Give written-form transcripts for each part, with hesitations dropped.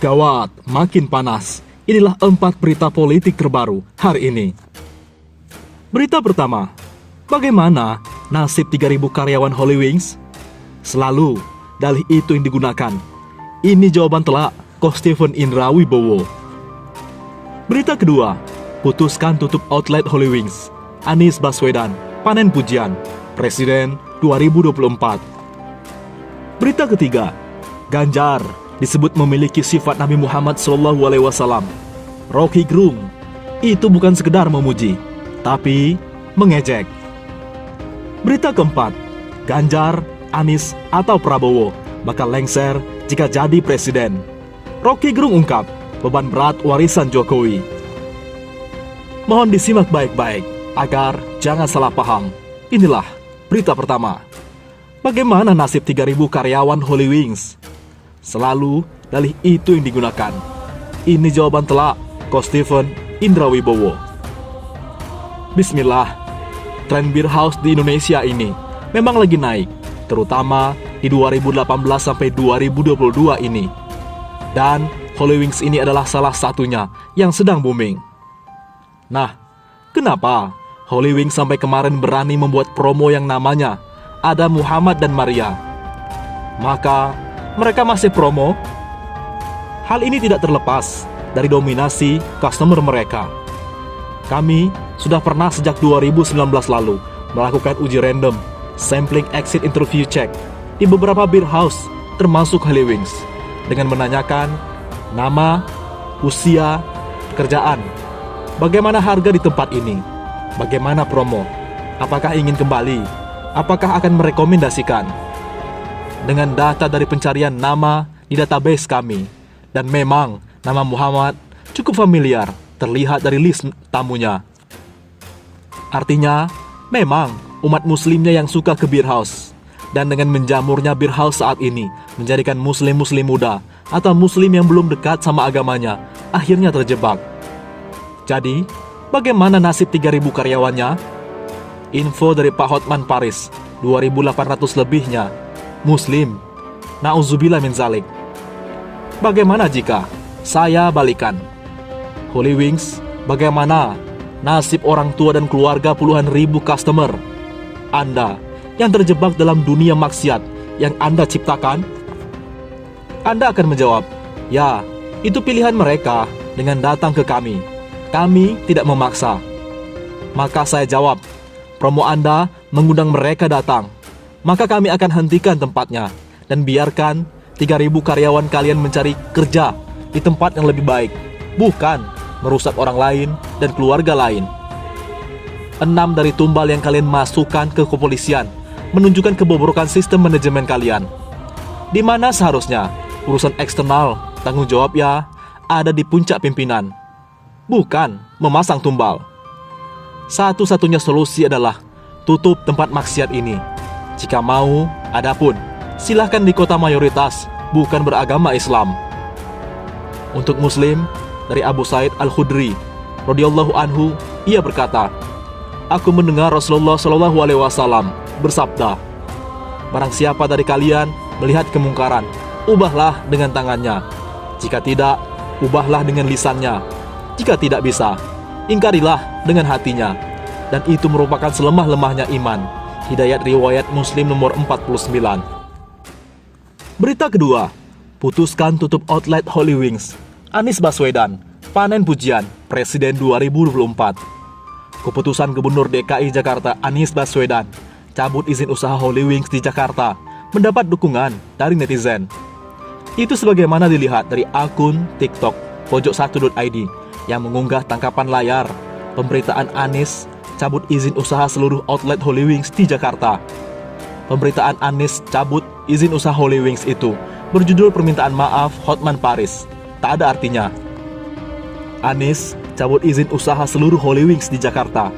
Gawat, makin panas. Inilah 4 berita politik terbaru hari ini. Berita pertama, bagaimana nasib 3.000 karyawan Holy Wings? Selalu, dalih itu yang digunakan. Ini jawaban telak Ko Stephen Indra Wibowo. Berita kedua, putuskan tutup outlet Holy Wings. Anies Baswedan, panen pujian. Presiden 2024. Berita ketiga, Ganjar disebut memiliki sifat Nabi Muhammad SAW. Rocky Gerung, itu bukan sekedar memuji, tapi mengejek. Berita keempat, Ganjar, Anies, atau Prabowo bakal lengser jika jadi presiden. Rocky Gerung ungkap beban berat warisan Jokowi. Mohon disimak baik-baik agar jangan salah paham. Inilah berita pertama. Bagaimana nasib 3.000 karyawan Holy Wings? Selalu dalih itu yang digunakan. Ini jawaban telak Ko Stephen Indra Wibowo. Bismillah, tren beer house di Indonesia ini memang lagi naik, terutama di 2018 sampai 2022 ini. Dan Holy Wings ini adalah salah satunya yang sedang booming. Nah, kenapa Holy Wings sampai kemarin berani membuat promo yang namanya ada Muhammad dan Maria? Maka mereka masih promo. Hal ini tidak terlepas dari dominasi customer mereka. Kami sudah pernah sejak 2019 lalu melakukan uji random sampling exit interview check di beberapa beer house termasuk Holy Wings dengan menanyakan nama, usia, pekerjaan, bagaimana harga di tempat ini, bagaimana promo, apakah ingin kembali, apakah akan merekomendasikan. Dengan data dari pencarian nama di database kami, dan memang nama Muhammad cukup familiar terlihat dari list tamunya. Artinya, memang umat muslimnya yang suka ke beer house. Dan dengan menjamurnya beer house saat ini menjadikan muslim-muslim muda atau muslim yang belum dekat sama agamanya akhirnya terjebak. Jadi, bagaimana nasib 3.000 karyawannya? Info dari Pak Hotman Paris, 2.800 lebihnya Muslim. Na'udzubillah min zalik. Bagaimana jika saya balikan? Holy Wings, bagaimana nasib orang tua dan keluarga puluhan ribu customer Anda yang terjebak dalam dunia maksiat yang Anda ciptakan? Anda akan menjawab, ya, itu pilihan mereka dengan datang ke kami. Kami tidak memaksa. Maka saya jawab, promo Anda mengundang mereka datang. Maka kami akan hentikan tempatnya dan biarkan 3.000 karyawan kalian mencari kerja di tempat yang lebih baik, bukan merusak orang lain dan keluarga lain. 6 dari tumbal yang kalian masukkan ke kepolisian menunjukkan kebobrokan sistem manajemen kalian, di mana seharusnya urusan eksternal tanggung jawabnya ada di puncak pimpinan, bukan memasang tumbal. Satu-satunya solusi adalah tutup tempat maksiat ini. Jika mau, adapun silahkan di kota mayoritas bukan beragama Islam. Untuk Muslim, dari Abu Sa'id Al-Khudri radhiyallahu anhu, ia berkata, aku mendengar Rasulullah SAW bersabda, barang siapa dari kalian melihat kemungkaran, ubahlah dengan tangannya. Jika tidak, ubahlah dengan lisannya. Jika tidak bisa, ingkarilah dengan hatinya. Dan itu merupakan selemah-lemahnya iman. Hidayat riwayat Muslim nomor 49. Berita kedua, putuskan tutup outlet Holy Wings. Anies Baswedan, panen pujian, Presiden 2024. Keputusan Gubernur DKI Jakarta Anies Baswedan cabut izin usaha Holy Wings di Jakarta mendapat dukungan dari netizen. Itu sebagaimana dilihat dari akun TikTok pojok1.id yang mengunggah tangkapan layar pemberitaan Anies cabut izin usaha seluruh outlet Holy Wings di Jakarta. Pemberitaan Anies cabut izin usaha Holy Wings itu berjudul permintaan maaf Hotman Paris. Tak ada artinya. Anies cabut izin usaha seluruh Holy Wings di Jakarta.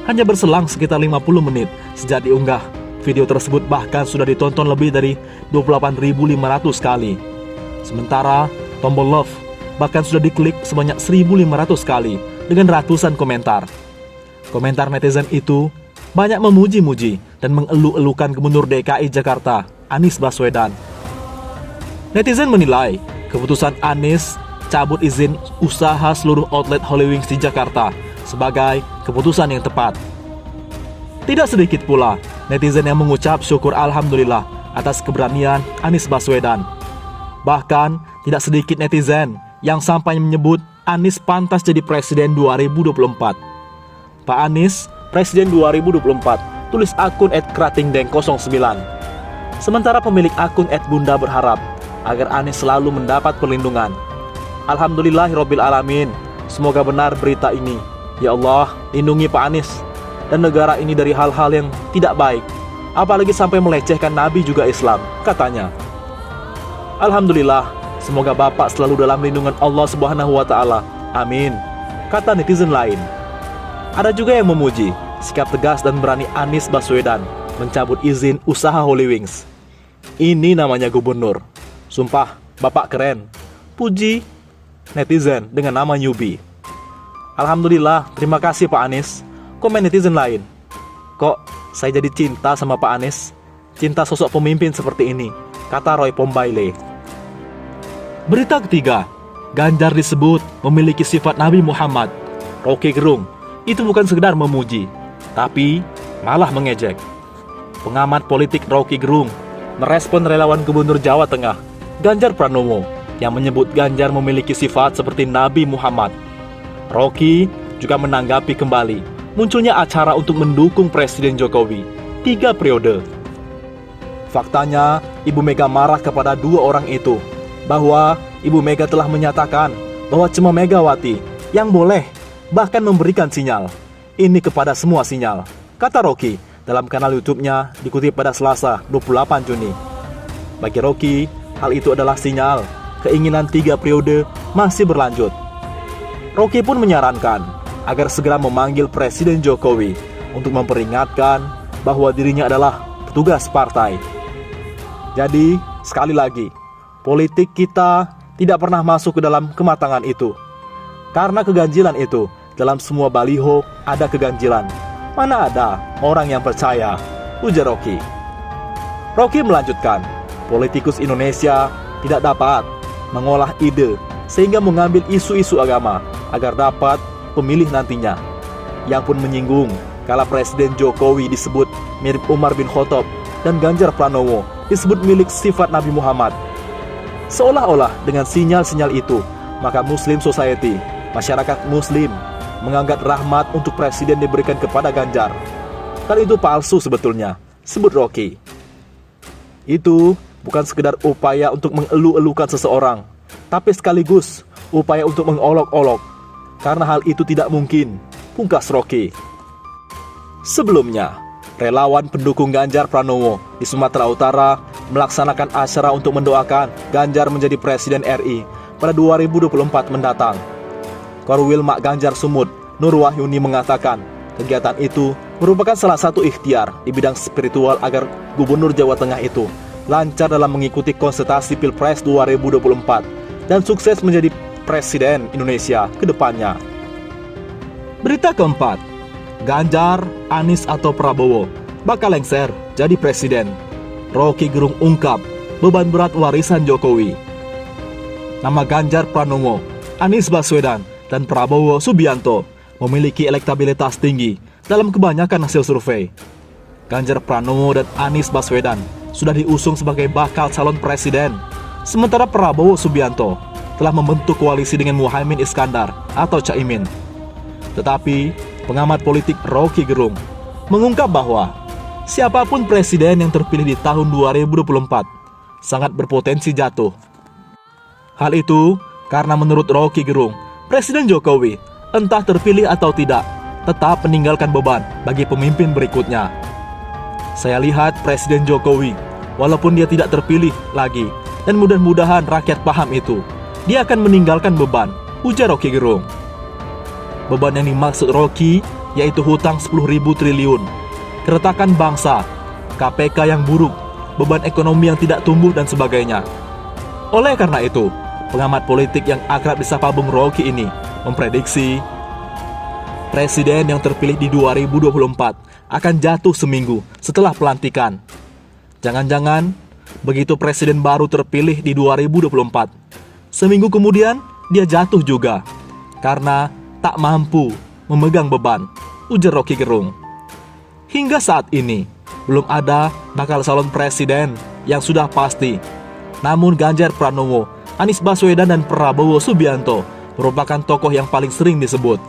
Hanya berselang sekitar 50 menit sejak diunggah, video tersebut bahkan sudah ditonton lebih dari 28.500 kali. Sementara tombol love bahkan sudah diklik sebanyak 1.500 kali dengan ratusan komentar. Komentar netizen itu banyak memuji-muji dan mengeluh-elukan Gubernur DKI Jakarta, Anies Baswedan. Netizen menilai keputusan Anies cabut izin usaha seluruh outlet Holy Wings di Jakarta sebagai keputusan yang tepat. Tidak sedikit pula netizen yang mengucap syukur alhamdulillah atas keberanian Anies Baswedan. Bahkan tidak sedikit netizen yang sampai menyebut Anies pantas jadi presiden 2024. Pak Anies, presiden 2024, tulis akun @kratingdeng09. Sementara pemilik akun @bunda berharap agar Anies selalu mendapat perlindungan. Alhamdulillahirobbilalamin. Semoga benar berita ini. Ya Allah, lindungi Pak Anies dan negara ini dari hal-hal yang tidak baik, apalagi sampai melecehkan Nabi juga Islam, katanya. Alhamdulillah, semoga Bapak selalu dalam lindungan Allah Subhanahu wa Ta'ala. Amin, kata netizen lain. Ada juga yang memuji sikap tegas dan berani Anies Baswedan mencabut izin usaha Holy Wings. Ini namanya gubernur. Sumpah, Bapak keren. Puji netizen dengan nama newbie. Alhamdulillah, terima kasih Pak Anies. Komen netizen lain. Kok saya jadi cinta sama Pak Anies? Cinta sosok pemimpin seperti ini, kata Roy Pombaile. Berita ketiga, Ganjar disebut memiliki sifat Nabi Muhammad. Rocky Gerung, itu bukan sekedar memuji, tapi malah mengejek. Pengamat politik Rocky Gerung merespon relawan Gubernur Jawa Tengah, Ganjar Pranowo, yang menyebut Ganjar memiliki sifat seperti Nabi Muhammad. Rocky juga menanggapi kembali munculnya acara untuk mendukung Presiden Jokowi 3 periode. Faktanya, Ibu Mega marah kepada 2 orang itu, bahwa Ibu Mega telah menyatakan bahwa cuma Megawati yang boleh bahkan memberikan sinyal. Ini kepada semua sinyal, kata Rocky dalam kanal YouTube-nya dikutip pada Selasa 28 Juni. Bagi Rocky, hal itu adalah sinyal keinginan 3 periode masih berlanjut. Rocky pun menyarankan agar segera memanggil Presiden Jokowi untuk memperingatkan bahwa dirinya adalah petugas partai. Jadi, sekali lagi, politik kita tidak pernah masuk ke dalam kematangan itu. Karena keganjilan itu, dalam semua baliho ada keganjilan. Mana ada orang yang percaya, ujar Rocky. Rocky melanjutkan, politikus Indonesia tidak dapat mengolah ide sehingga mengambil isu-isu agama agar dapat pemilih nantinya. Yang pun menyinggung kala Presiden Jokowi disebut mirip Umar bin Khattab dan Ganjar Pranowo disebut milik sifat Nabi Muhammad. Seolah-olah dengan sinyal-sinyal itu, maka Muslim Society, masyarakat Muslim, menganggap rahmat untuk Presiden diberikan kepada Ganjar. Hal itu palsu sebetulnya, sebut Rocky. Itu bukan sekedar upaya untuk mengelu-elukan seseorang, tapi sekaligus upaya untuk mengolok-olok. Karena hal itu tidak mungkin, pungkas Rocky. Sebelumnya, relawan pendukung Ganjar Pranowo di Sumatera Utara melaksanakan acara untuk mendoakan Ganjar menjadi Presiden RI pada 2024 mendatang. Korwil Mak Ganjar Sumut, Nur Wahyuni mengatakan, kegiatan itu merupakan salah satu ikhtiar di bidang spiritual agar Gubernur Jawa Tengah itu lancar dalam mengikuti kontestasi Pilpres 2024 dan sukses menjadi Presiden Indonesia ke depannya. Berita keempat, Ganjar, Anies atau Prabowo bakal lengser jadi presiden. Rocky Gerung ungkap beban berat warisan Jokowi. Nama Ganjar Pranowo, Anies Baswedan, dan Prabowo Subianto memiliki elektabilitas tinggi dalam kebanyakan hasil survei. Ganjar Pranowo dan Anies Baswedan sudah diusung sebagai bakal calon presiden, sementara Prabowo Subianto telah membentuk koalisi dengan Muhaimin Iskandar atau Caimin. Tetapi, pengamat politik Rocky Gerung mengungkap bahwa siapapun presiden yang terpilih di tahun 2024 sangat berpotensi jatuh. Hal itu karena menurut Rocky Gerung, Presiden Jokowi entah terpilih atau tidak, tetap meninggalkan beban bagi pemimpin berikutnya. Saya lihat Presiden Jokowi, walaupun dia tidak terpilih lagi, dan mudah-mudahan rakyat paham itu, dia akan meninggalkan beban, ujar Rocky Gerung. Beban yang dimaksud Rocky yaitu hutang 10.000 triliun, keretakan bangsa, KPK yang buruk, beban ekonomi yang tidak tumbuh dan sebagainya. Oleh karena itu, pengamat politik yang akrab disapa Bung Rocky ini memprediksi presiden yang terpilih di 2024 akan jatuh seminggu setelah pelantikan. Jangan-jangan begitu presiden baru terpilih di 2024, Seminggu kemudian, dia jatuh juga karena tak mampu memegang beban, ujar Rocky Gerung. Hingga saat ini, belum ada bakal calon presiden yang sudah pasti. Namun Ganjar Pranowo, Anies Baswedan, dan Prabowo Subianto merupakan tokoh yang paling sering disebut.